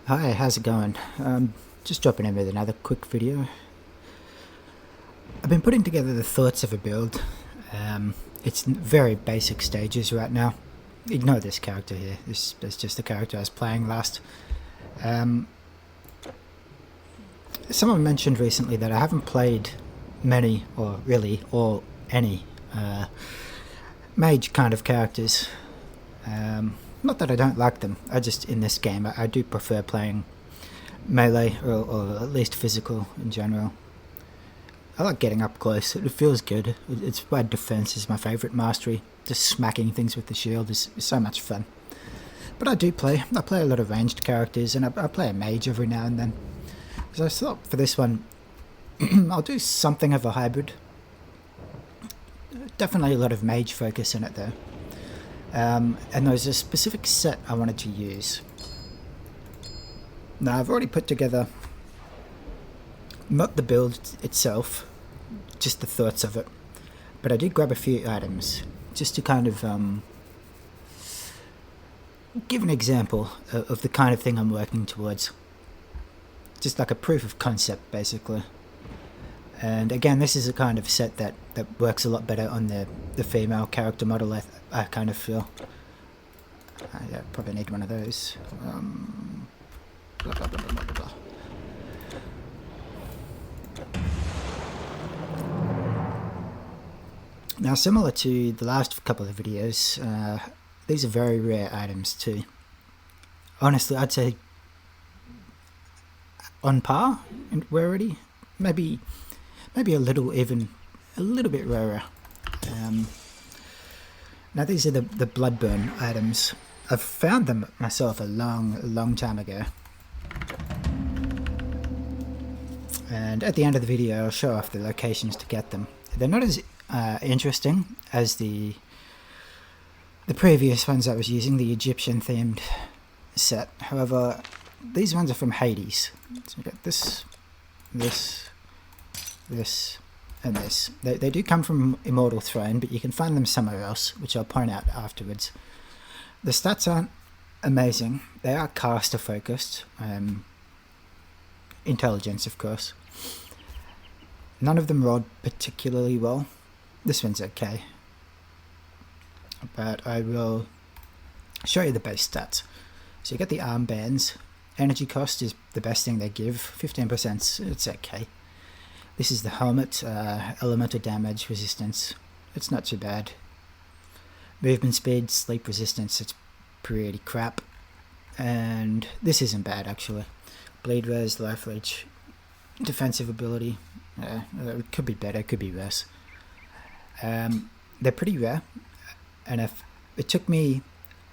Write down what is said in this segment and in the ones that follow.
Hi, how's it going? Just dropping in with another quick video. I've been putting together the thoughts of a build. It's very basic stages right now. Ignore this character here. This is just the character I was playing last. Someone mentioned recently that I haven't played many, or really, or any, mage kind of characters. Not that I don't like them. In this game, I do prefer playing melee, or at least physical in general. I like getting up close. It feels good. It's why defense is my favourite mastery. Just smacking things with the shield is so much fun. But I play a lot of ranged characters, and I play a mage every now and then. So I thought for this one, I'll do something of a hybrid. Definitely a lot of mage focus in it though. And there's a specific set I wanted to use. Now I've already put together not the build itself, just the thoughts of it, but I did grab a few items just to kind of give an example of the kind of thing I'm working towards. Just like a proof of concept, basically. And again, this is a kind of set that works a lot better on the female character model, I kind of feel. Yeah, probably need one of those. Blah, blah, blah, blah, blah, blah. Now, similar to the last couple of videos, these are very rare items too. Honestly, I'd say on par in rarity. Maybe a little bit rarer. Now these are the Bloodborn items. I've found them myself a long time ago. And at the end of the video I'll show off the locations to get them. They're not as interesting as the previous ones I was using, the Egyptian themed set. However, these ones are from Hades. So we got this, and this. They do come from Immortal Throne, but you can find them somewhere else, which I'll point out afterwards. The stats aren't amazing. They are caster focused. Intelligence, of course. None of them rolled particularly well. This one's okay. But I will show you the base stats. So you get the armbands. Energy cost is the best thing they give. 15%, it's okay. This is the helmet, elemental damage, resistance. It's not too bad. Movement speed, sleep resistance, it's pretty crap. And this isn't bad actually. Bleed res, life leech, defensive ability. It could be better, could be worse. They're pretty rare, and if it took me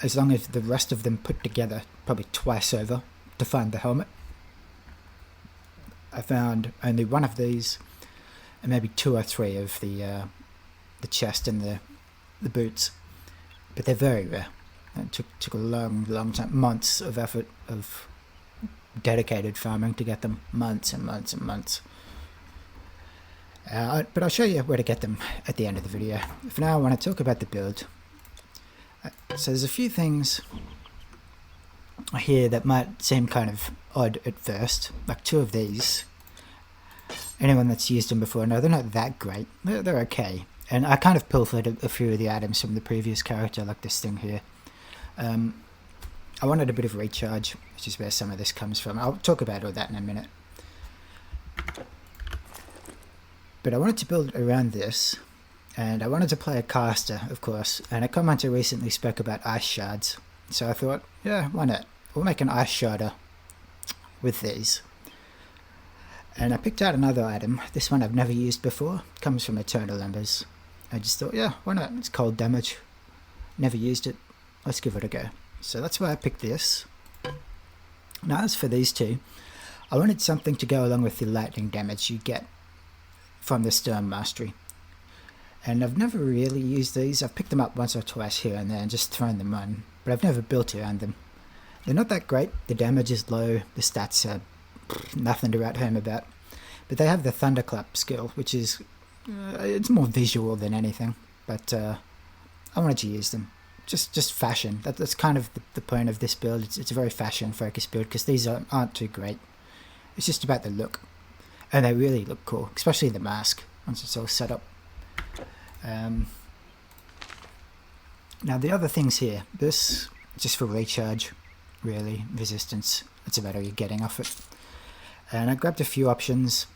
as long as the rest of them put together, probably twice over, to find the helmet. I found only one of these, and maybe two or three of the chest and the boots, but they're very rare. It took a long time, months of effort of dedicated farming to get them, months and months and months. But I'll show you where to get them at the end of the video. For now, I want to talk about the build. So there's a few things here that might seem kind of odd at first, like two of these. Anyone that's used them before, no, they're not that great. They're okay. And I kind of pilfered a few of the items from the previous character, like this thing here. I wanted a bit of recharge, which is where some of this comes from. I'll talk about all that in a minute. But I wanted to build around this, and I wanted to play a caster, of course, and a commenter recently spoke about ice shards. So I thought, yeah, why not? We'll make an ice sharder with these. And I picked out another item. This one I've never used before. It comes from Eternal Embers. I just thought, yeah, why not? It's cold damage. Never used it. Let's give it a go. So that's why I picked this. Now as for these two, I wanted something to go along with the lightning damage you get from the Storm Mastery. And I've never really used these. I've picked them up once or twice here and there and just thrown them on, but I've never built around them. They're not that great. The damage is low. The stats are nothing to write home about. But they have the Thunderclap skill, which is it's more visual than anything. But I wanted to use them. just fashion. That's kind of the point of this build. It's a very fashion focused build because these aren't too great. It's just about the look, and they really look cool, especially the mask once it's all set up. Now the other things here, this just for recharge, really, resistance. That's about all you're getting off it. And I grabbed a few options.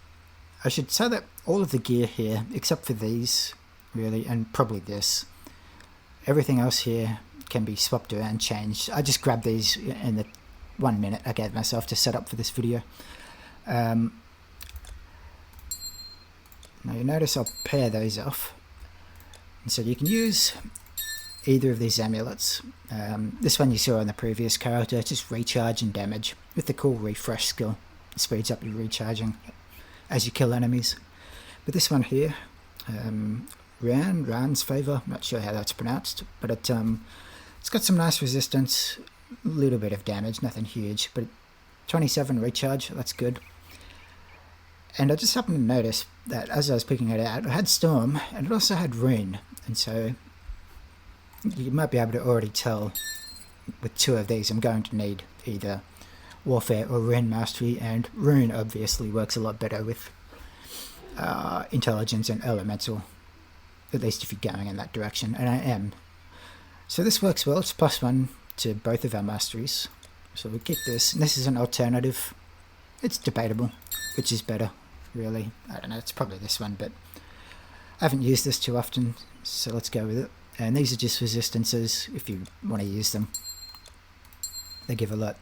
I should say that all of the gear here, except for these, really, and probably this, everything else here can be swapped around, changed. I just grabbed these in the 1 minute I gave myself to set up for this video. Now you notice I'll pair those off. And so you can use either of these amulets. This one you saw on the previous character, just recharge and damage with the cool refresh skill. It speeds up your recharging as you kill enemies. But this one here, Ran's Favor, I'm not sure how that's pronounced, but it's got some nice resistance, a little bit of damage, nothing huge, but 27 recharge, that's good. And I just happened to notice that as I was picking it out, it had Storm and it also had Rune, and so you might be able to already tell with two of these I'm going to need either Warfare or Rune Mastery, and Rune obviously works a lot better with Intelligence and Elemental, at least if you're going in that direction, and I am. So this works well, it's +1 to both of our masteries. So we keep this, and this is an alternative. It's debatable, which is better, really. I don't know, it's probably this one, but I haven't used this too often, so let's go with it. And these are just resistances, if you want to use them. They give a lot.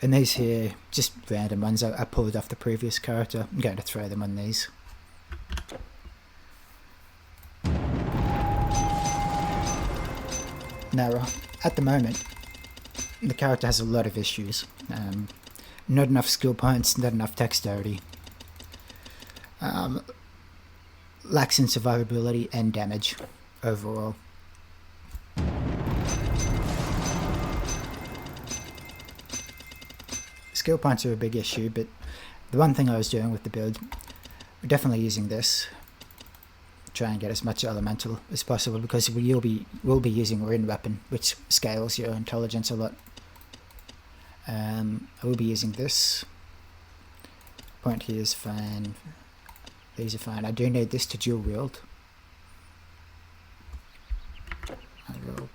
And these here, just random ones I pulled off the previous character. I'm going to throw them on these. Now, at the moment, the character has a lot of issues. Not enough skill points, not enough dexterity. Lacks in survivability and damage overall. Skill points are a big issue, but the one thing I was doing with the build, we're definitely using this. Try and get as much elemental as possible, because we'll be using Rune Weapon, which scales your intelligence a lot. I will be using this. Point here is fine. These are fine. I do need this to dual wield. I will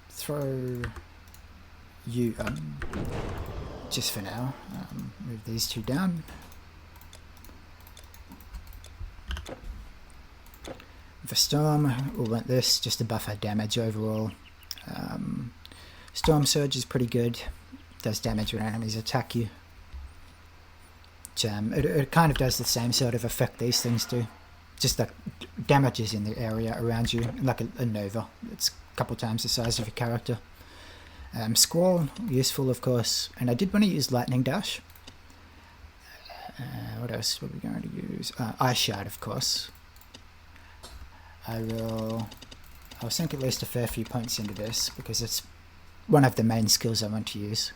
throw you just for now. Move these two down. For Storm, we'll want this just to buff our damage overall. Storm Surge is pretty good. Does damage when enemies attack you. It kind of does the same sort of effect these things do. Just that damages in the area around you, like a Nova. It's a couple times the size of your character. Squall, useful of course, and I did want to use Lightning Dash. What else were we going to use? Ice Shard, of course. I'll sink at least a fair few points into this, because it's one of the main skills I want to use.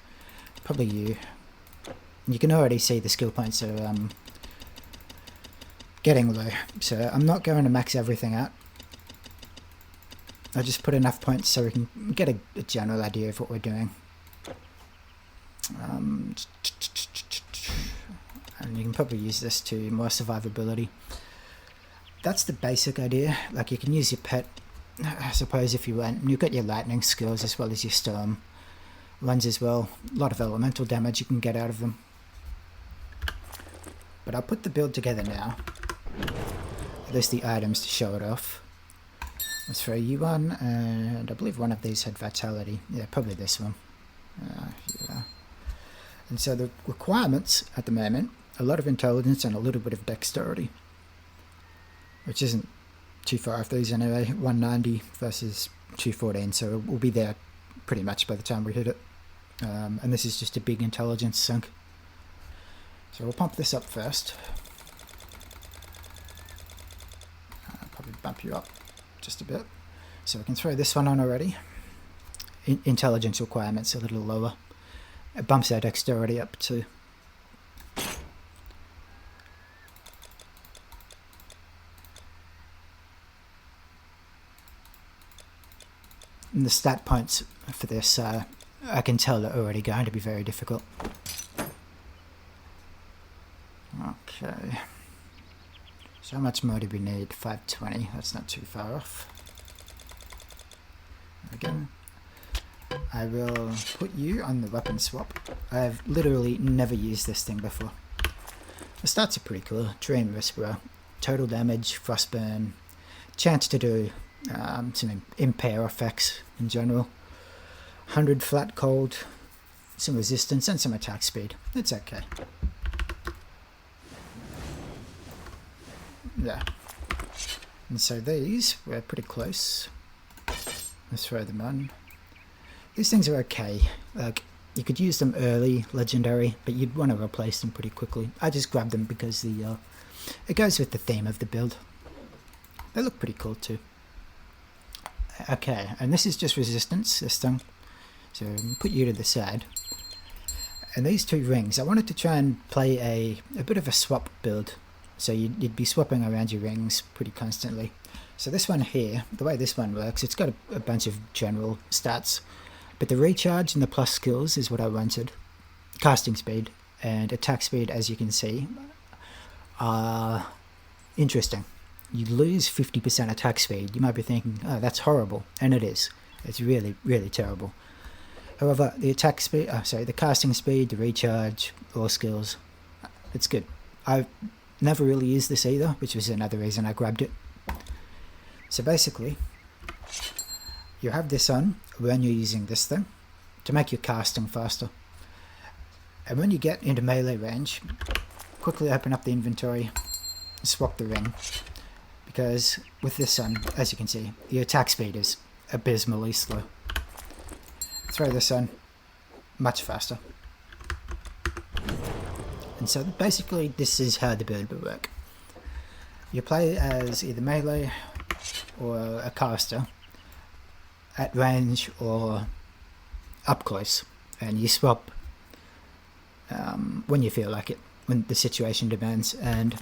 Probably you. You can already see the skill points are getting low, so I'm not going to max everything out. I just put enough points so we can get a general idea of what we're doing. And you can probably use this to more survivability. That's the basic idea. Like, you can use your pet, I suppose, if you want. You've got your lightning skills as well as your storm ones as well. A lot of elemental damage you can get out of them. But I'll put the build together now. At least the items to show it off. Let's throw you one, and I believe one of these had vitality. Yeah, probably this one. Yeah. And so the requirements at the moment, a lot of intelligence and a little bit of dexterity, which isn't too far off these anyway. 190 versus 214, so we'll be there pretty much by the time we hit it. And this is just a big intelligence sunk. So we'll pump this up first. I'll probably bump you up just a bit. So we can throw this one on already. Intelligence requirements a little lower. It bumps our dexterity up too. And the stat points for this, I can tell are already going to be very difficult. Okay. So how much more do we need? 520. That's not too far off. Again, I will put you on the weapon swap. I've literally never used this thing before. The stats are pretty cool. Dream Whisperer, total damage, frostburn, chance to do some impair effects in general, 100 flat cold, some resistance and some attack speed. It's okay. Yeah. And so these, we're pretty close. Let's throw them on. These things are okay. Like, you could use them early, legendary, but you'd want to replace them pretty quickly. I just grabbed them because it goes with the theme of the build. They look pretty cool too. Okay, and this is just resistance, this thing. So put you to the side. And these two rings, I wanted to try and play a bit of a swap build. So you'd be swapping around your rings pretty constantly. So this one here, the way this one works, it's got a bunch of general stats. But the recharge and the plus skills is what I wanted. Casting speed and attack speed, as you can see, are interesting. You lose 50% attack speed. You might be thinking, oh, that's horrible. And it is. It's really, really terrible. However, the attack speed, the casting speed, the recharge, all skills, it's good. I've never really used this either, which was another reason I grabbed it. So basically, you have this on when you're using this thing to make your casting faster. And when you get into melee range, quickly open up the inventory, swap the ring. Because with this on, as you can see, the attack speed is abysmally slow. Throw this on, much faster. And so basically this is how the build will work. You play as either melee or a caster at range or up close, and you swap when you feel like it, when the situation demands. And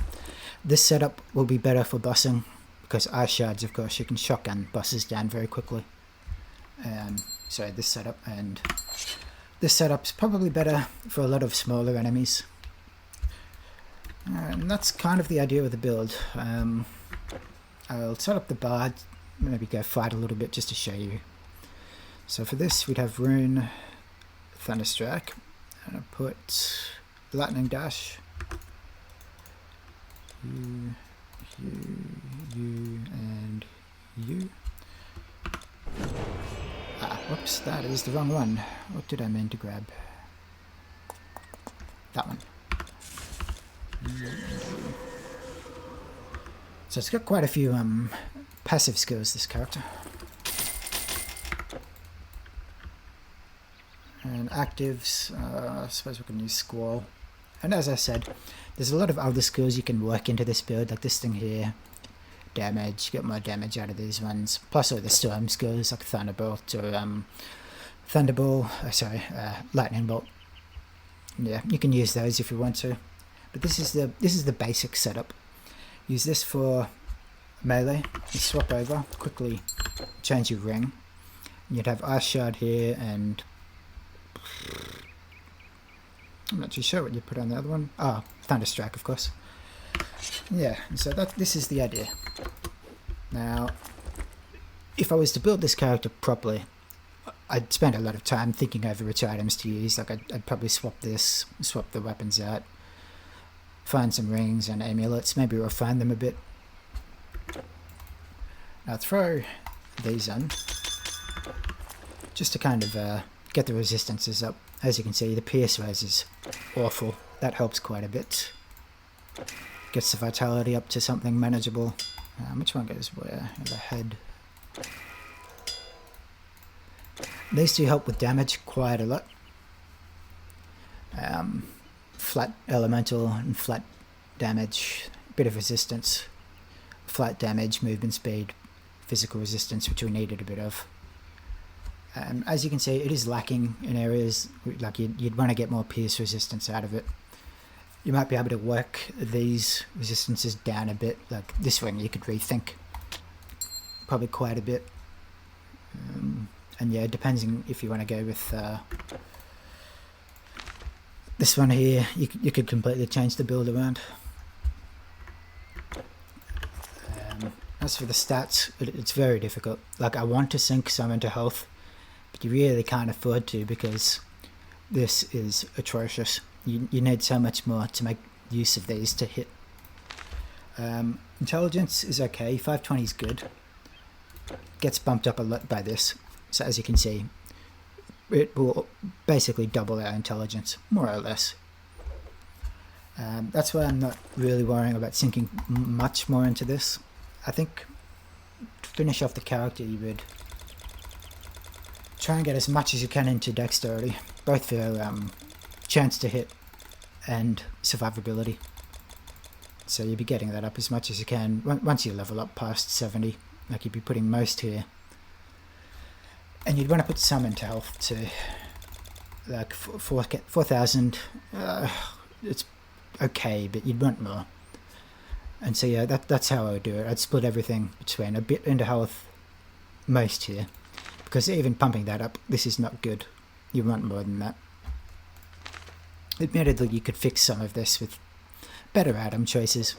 this setup will be better for bossing because ice shards, of course, you can shotgun bosses down very quickly. So this setup's probably better for a lot of smaller enemies. And that's kind of the idea of the build. I'll set up the bard, maybe go fight a little bit just to show you. So for this we'd have Rune, Thunderstrike, and I put Lightning Dash, you, and you. Whoops, that is the wrong one. What did I mean to grab? That one. So it's got quite a few passive skills, this character. And actives, I suppose we can use Squall. And as I said, there's a lot of other skills you can work into this build, like this thing here. Damage, get more damage out of these ones. Plus all the storm skills like Thunderbolt or Lightning Bolt. Yeah, you can use those if you want to. But this is the basic setup. Use this for melee. You swap over, quickly change your ring. You'd have Ice Shard here, and I'm not too sure what you put on the other one. Oh, Thunderstrike, of course. Yeah, so this is the idea. Now, if I was to build this character properly, I'd spend a lot of time thinking over which items to use. Like I'd probably swap this, swap the weapons out, find some rings and amulets, maybe refine them a bit. Now throw these on, just to kind of get the resistances up. As you can see, the Pierce Res is awful. That helps quite a bit. Gets the vitality up to something manageable. Which one goes where? The head. These two help with damage quite a lot. Flat elemental and flat damage, bit of resistance. Flat damage, movement speed, physical resistance, which we needed a bit of. As you can see, it is lacking in areas, like you'd want to get more pierce resistance out of it. You might be able to work these resistances down a bit, like this one you could rethink probably quite a bit. And yeah, depending if you want to go with this one here, you could completely change the build around. As for the stats, it's very difficult. Like, I want to sink some into health, but you really can't afford to because this is atrocious. You need so much more to make use of these to hit. Intelligence is okay, 520 is good. Gets bumped up a lot by this, so as you can see, it will basically double our intelligence, more or less. That's why I'm not really worrying about sinking much more into this. I think to finish off the character, you would try and get as much as you can into dexterity, both for chance to hit and survivability. So you'd be getting that up as much as you can once you level up past 70. Like, you'd be putting most here, and you'd want to put some into health too. Like 4,000. It's okay, but you'd want more. And so yeah, that's how I would do it. I'd split everything between a bit into health, most here, because even pumping that up, this is not good. You want more than that. Admittedly, you could fix some of this with better item choices.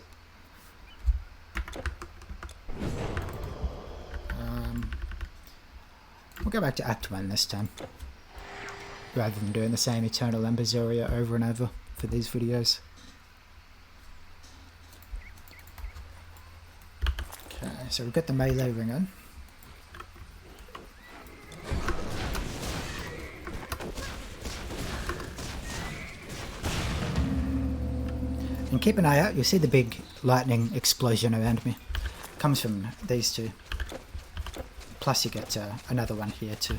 We'll go back to Act 1 this time, rather than doing the same Eternal Embers area over and over for these videos. Okay, so we've got the melee ring on. And keep an eye out, you'll see the big lightning explosion around me. It comes from these two. Plus you get another one here too.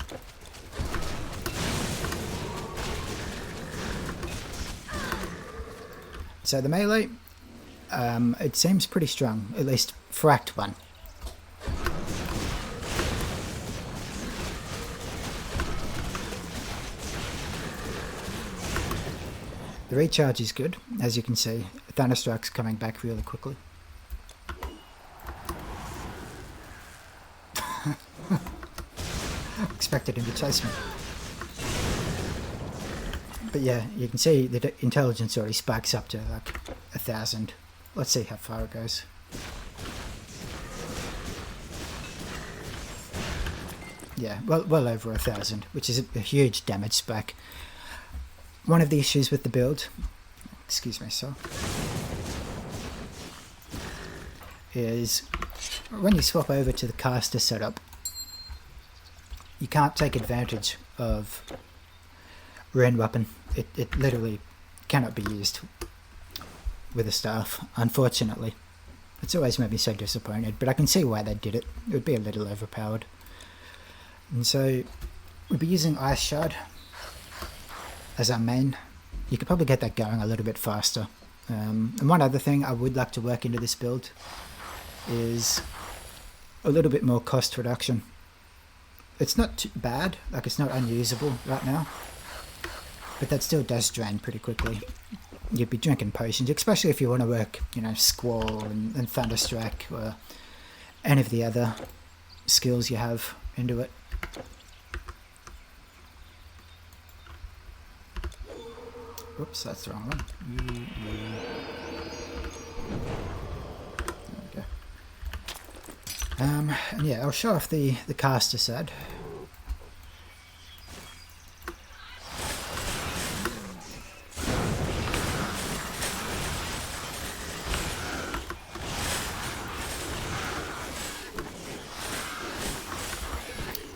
So the melee, it seems pretty strong, at least for Act 1. The recharge is good, as you can see. Thunderstrike's coming back really quickly. Expected him to chase me. But yeah, you can see the intelligence already spikes up to like 1,000. Let's see how far it goes. Yeah, well over 1,000, which is a huge damage spike. One of the issues with the build, excuse me, sir, is when you swap over to the caster setup, you can't take advantage of rend weapon. It literally cannot be used with a staff, unfortunately. It's always made me so disappointed, but I can see why they did it. It would be a little overpowered. And so we'll be using Ice Shard as our main. You could probably get that going a little bit faster. And one other thing I would like to work into this build is a little bit more cost reduction. It's not too bad, like it's not unusable right now, but that still does drain pretty quickly. You'd be drinking potions, especially if you want to work, you know, Squall and Thunderstrike or any of the other skills you have into it. Oops, that's the wrong one. There we go. And yeah, I'll show off the caster side.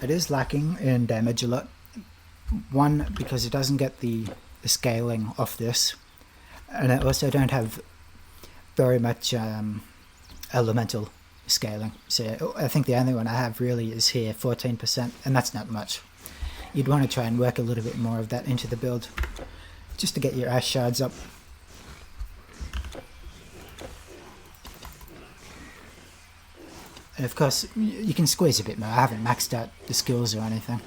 It is lacking in damage a lot. One, because it doesn't get the scaling off this, and I also don't have very much elemental scaling. So I think the only one I have really is here, 14%, and that's not much. You'd want to try and work a little bit more of that into the build, just to get your Ash Shards up. And of course, you can squeeze a bit more. I haven't maxed out the skills or anything.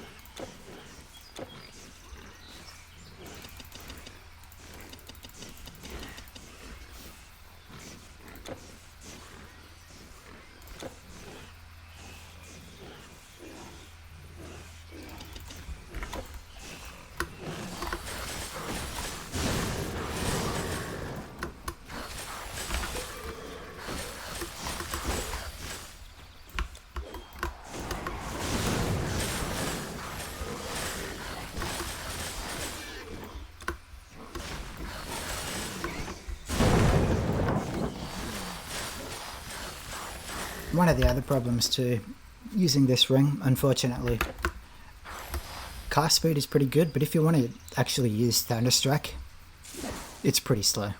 one of the other problems too, using this ring, unfortunately, cast speed is pretty good, but if you want to actually use Thunderstrike, it's pretty slow.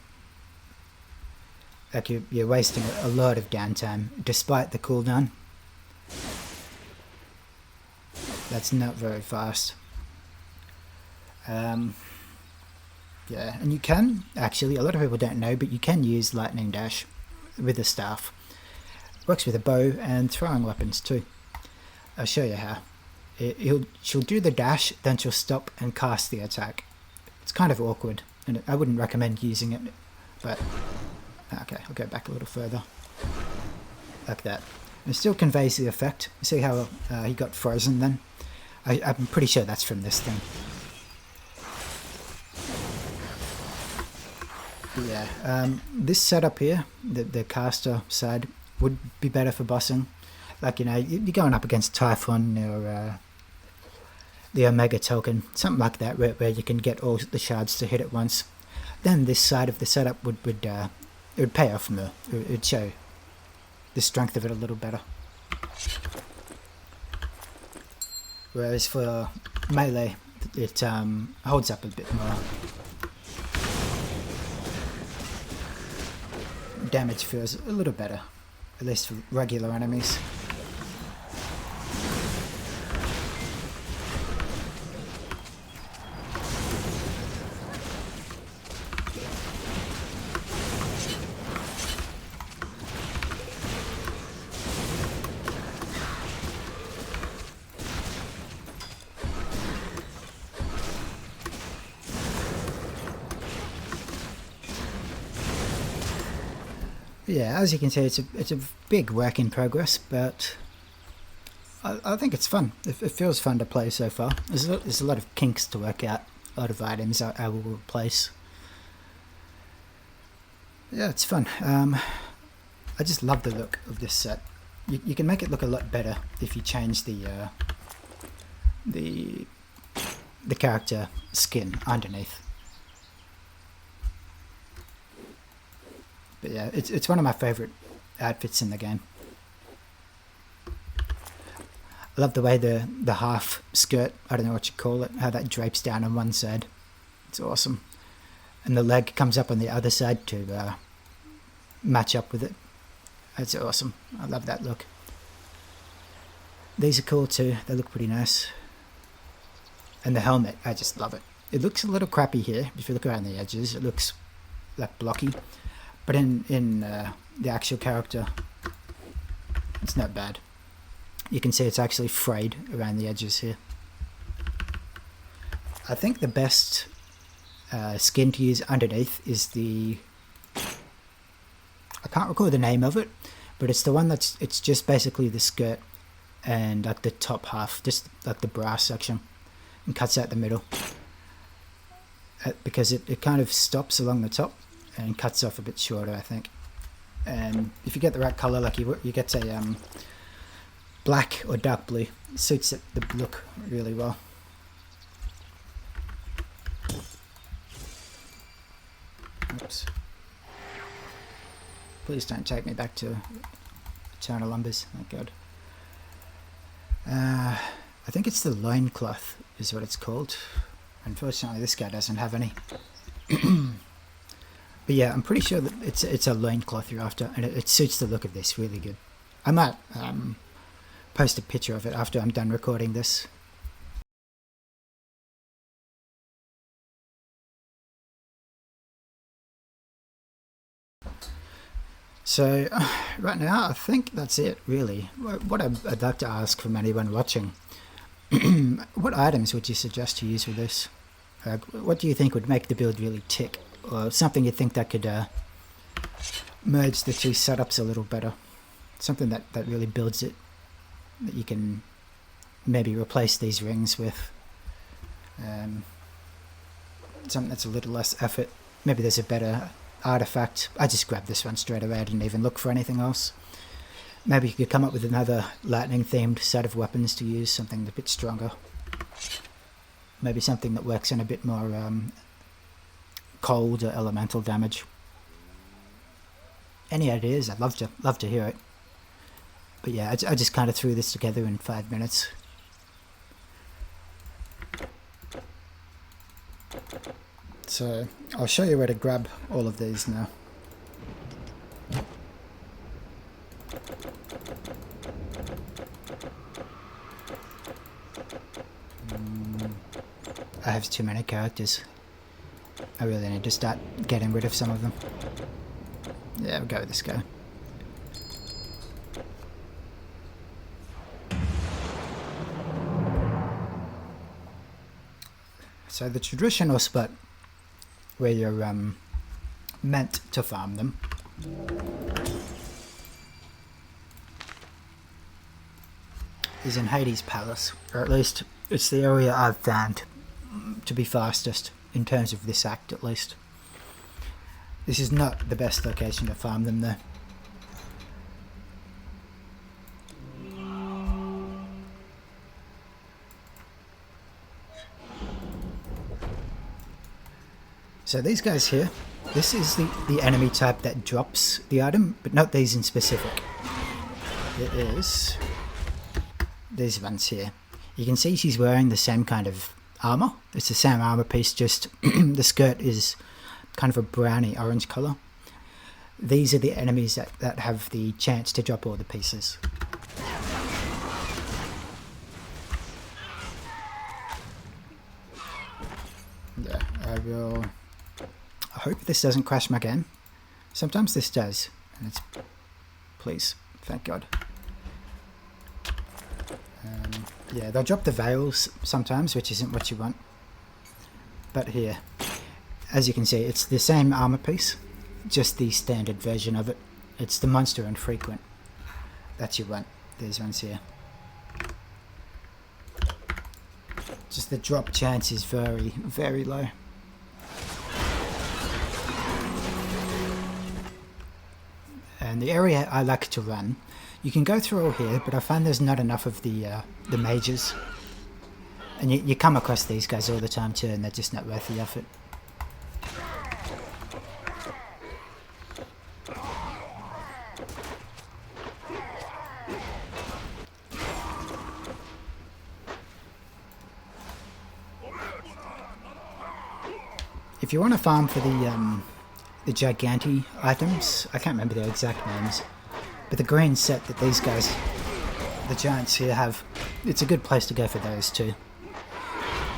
Like you're wasting a lot of downtime, despite the cooldown. That's not very fast. Yeah, and you can, actually, a lot of people don't know, but you can use Lightning Dash with the staff. Works with a bow and throwing weapons too. I'll show you how. She'll do the dash, then she'll stop and cast the attack. It's kind of awkward, and I wouldn't recommend using it, but... Okay, I'll go back a little further. Like that. It still conveys the effect. You see how he got frozen then? I'm pretty sure that's from this thing. Yeah, this setup here, the caster side, would be better for bossing. Like, you know, you're going up against Typhon or the Omega token, something like that, where you can get all the shards to hit at once. Then this side of the setup would it would pay off more. It would show the strength of it a little better. Whereas for melee, it holds up a bit more. Damage feels a little better, at least for regular enemies. Yeah, as you can see, it's a big work in progress, but I think it's fun. It feels fun to play so far. There's a lot of kinks to work out, a lot of items I will replace. Yeah, it's fun. I just love the look of this set. You can make it look a lot better if you change the character skin underneath. But yeah, it's one of my favourite outfits in the game. I love the way the half skirt, I don't know what you call it, how that drapes down on one side. It's awesome. And the leg comes up on the other side to match up with it. That's awesome. I love that look. These are cool too. They look pretty nice. And the helmet, I just love it. It looks a little crappy here. If you look around the edges, it looks like blocky. But in the actual character, it's not bad. You can see it's actually frayed around the edges here. I think the best skin to use underneath is the... I can't recall the name of it, but it's the one it's just basically the skirt and like the top half, just like the bra section, and cuts out the middle. Because it kind of stops along the top and cuts off a bit shorter, I think. And if you get the right color, like you get a black or dark blue, it suits the look really well. Oops. Please don't take me back to Eternal Umbers. Oh god. I think it's the loincloth is what it's called. Unfortunately, this guy doesn't have any. But yeah, I'm pretty sure that it's a loincloth you're after, and it suits the look of this really good. I might post a picture of it after I'm done recording this. So, right now, I think that's it, really. What I'd like to ask from anyone watching, what items would you suggest to use with this? What do you think would make the build really tick? Or something you think that could merge the two setups a little better? Something that really builds it, that you can maybe replace these rings with. Something that's a little less effort. Maybe there's a better artifact. I just grabbed this one straight away. I didn't even look for anything else. Maybe you could come up with another lightning themed set of weapons to use, something a bit stronger. Maybe something that works in a bit more cold or elemental damage. Any ideas? I'd love to hear it. But yeah, I just kind of threw this together in 5 minutes. So I'll show you where to grab all of these now. I have too many characters. I really need to start getting rid of some of them. Yeah, we'll go with this guy. So the traditional spot where you're meant to farm them is in Hades Palace, or at least it's the area I've found to be fastest in terms of this act, at least. This is not the best location to farm them though. So these guys here, this is the enemy type that drops the item, but not these in specific. It is these ones here. You can see she's wearing the same kind of armor. It's the same armor piece, just the skirt is kind of a browny orange color. These are the enemies that have the chance to drop all the pieces. Yeah, I will... I hope this doesn't crash my game. Sometimes this does, and it's... Please, thank God. Yeah, they'll drop the veils sometimes, which isn't what you want. But here, as you can see, it's the same armor piece, just the standard version of it. It's the monster infrequent that you want, these ones here. Just the drop chance is very, very low. And the area I like to run, you can go through all here, but I find there's not enough of the mages. And you come across these guys all the time too, and they're just not worth the effort. If you want to farm for the Giganti items, I can't remember their exact names, but the green set that these guys, the giants here, have, it's a good place to go for those too.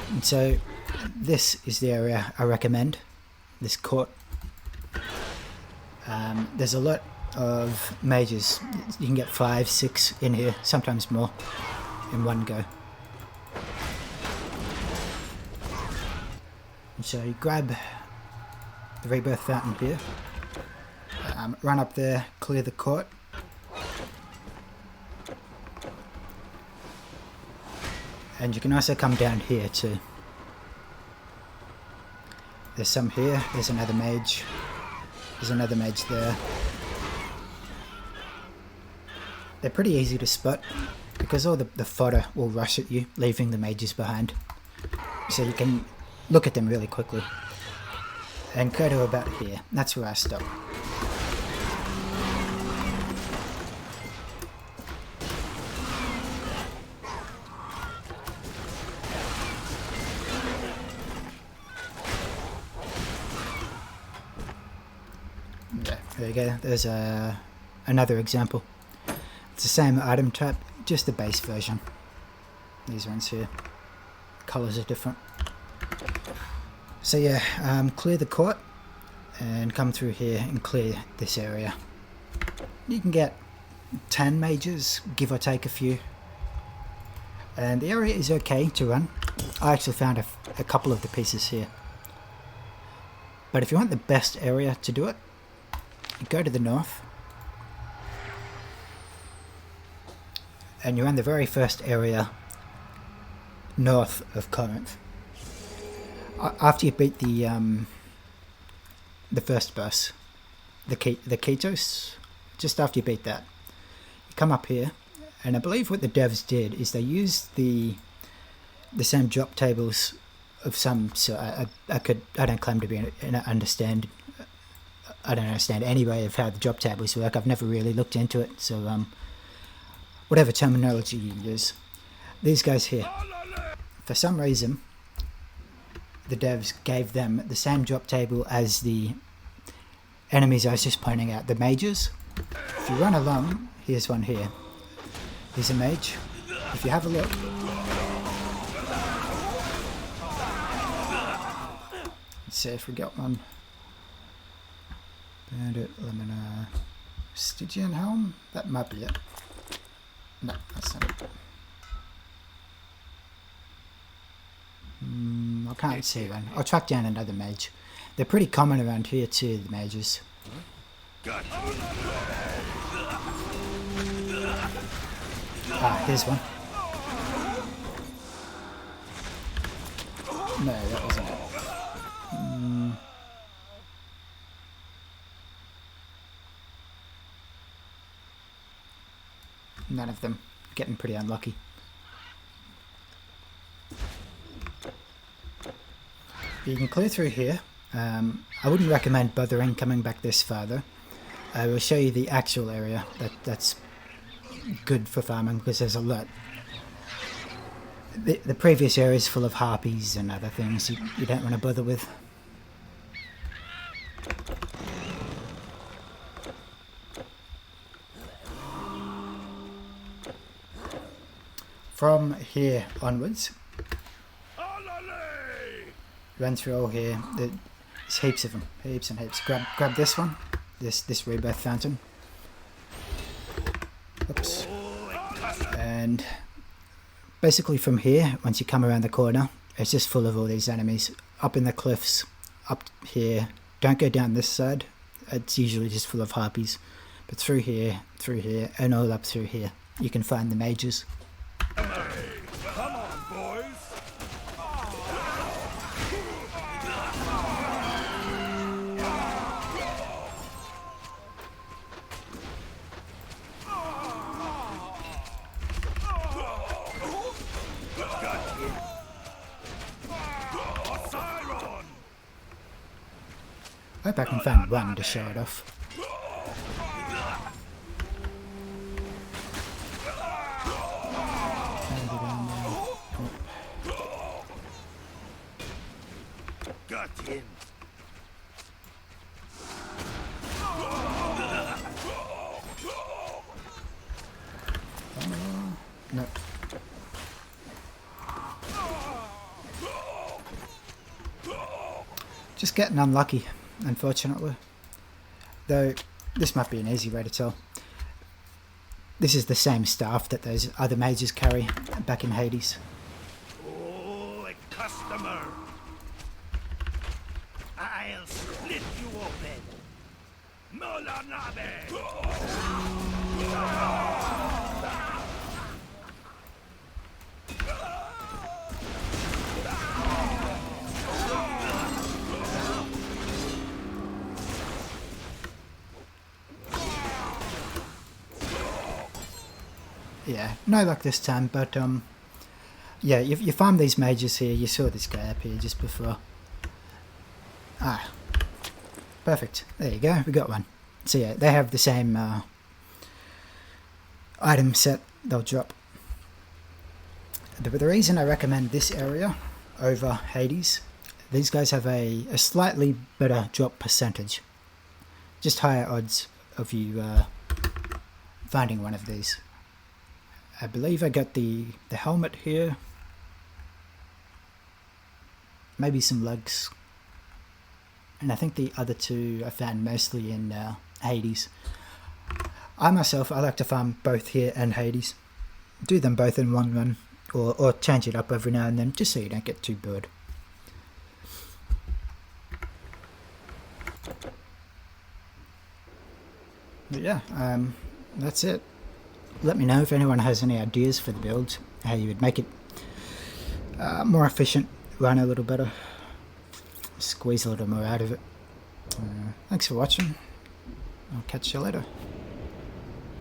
And so this is the area I recommend, this court. There's a lot of mages. You can get 5, 6 in here, sometimes more, in one go. And so you grab the rebirth fountain here, run up there, clear the court, and you can also come down here too. There's some here, there's another mage there. They're pretty easy to spot because all the fodder will rush at you, leaving the mages behind, so you can look at them really quickly. And go to about here. That's where I stop. Yeah, there you go. There's another example. It's the same item type, just the base version. These ones here. Colors are different. So yeah, clear the court and come through here and clear this area. You can get 10 mages, give or take a few. And the area is okay to run. I actually found a couple of the pieces here. But if you want the best area to do it, you go to the north. And you're in the very first area north of Corinth. After you beat the first boss, the Ketos, just after you beat that, you come up here, and I believe what the devs did is they used the same drop tables of some sort. I don't claim to be understand. I don't understand any way of how the drop tables work. I've never really looked into it, so whatever terminology you use. These guys here, for some reason, the devs gave them the same drop table as the enemies I was just pointing out, the mages. If you run along, here's one here. Here's a mage. If you have a look, let's see if we got one. Bandit, Lemon, Stygian Helm? That might be it. No, that's not it. I can't see one. I'll track down another mage. They're pretty common around here too, the mages. Ah, here's one. No, that wasn't it. None of them. Getting pretty unlucky. You can clear through here. I wouldn't recommend bothering coming back this far though. I will show you the actual area that's good for farming because there's a lot. The previous area is full of harpies and other things you don't want to bother with. From here onwards, run through all here. There's heaps of them, heaps and heaps. Grab this one, this rebirth fountain. Oops. And basically from here, once you come around the corner, it's just full of all these enemies. Up in the cliffs, up here. Don't go down this side. It's usually just full of harpies. But through here, and all up through here, you can find the mages. Come on, boys. I hope I can find one to show it off. Got him. No. Just getting unlucky, unfortunately. Though, this might be an easy way to tell. This is the same staff that those other mages carry back in Hades. Oh, a customer. I'll split you open. Molanabe. Yeah, no luck this time, but yeah, you farm these mages here. You saw this guy up here just before. Ah, perfect. There you go, we got one. So yeah, they have the same item set they'll drop. The reason I recommend this area over Hades, these guys have a slightly better drop percentage. Just higher odds of you finding one of these. I believe I got the helmet here. Maybe some lugs. And I think the other two I found mostly in Hades. I myself, I like to farm both here and Hades. Do them both in one run. Or change it up every now and then, just so you don't get too bored. But yeah, that's it. Let me know if anyone has any ideas for the build, how you would make it more efficient, run a little better, squeeze a little more out of it. Thanks for watching. I'll catch you later.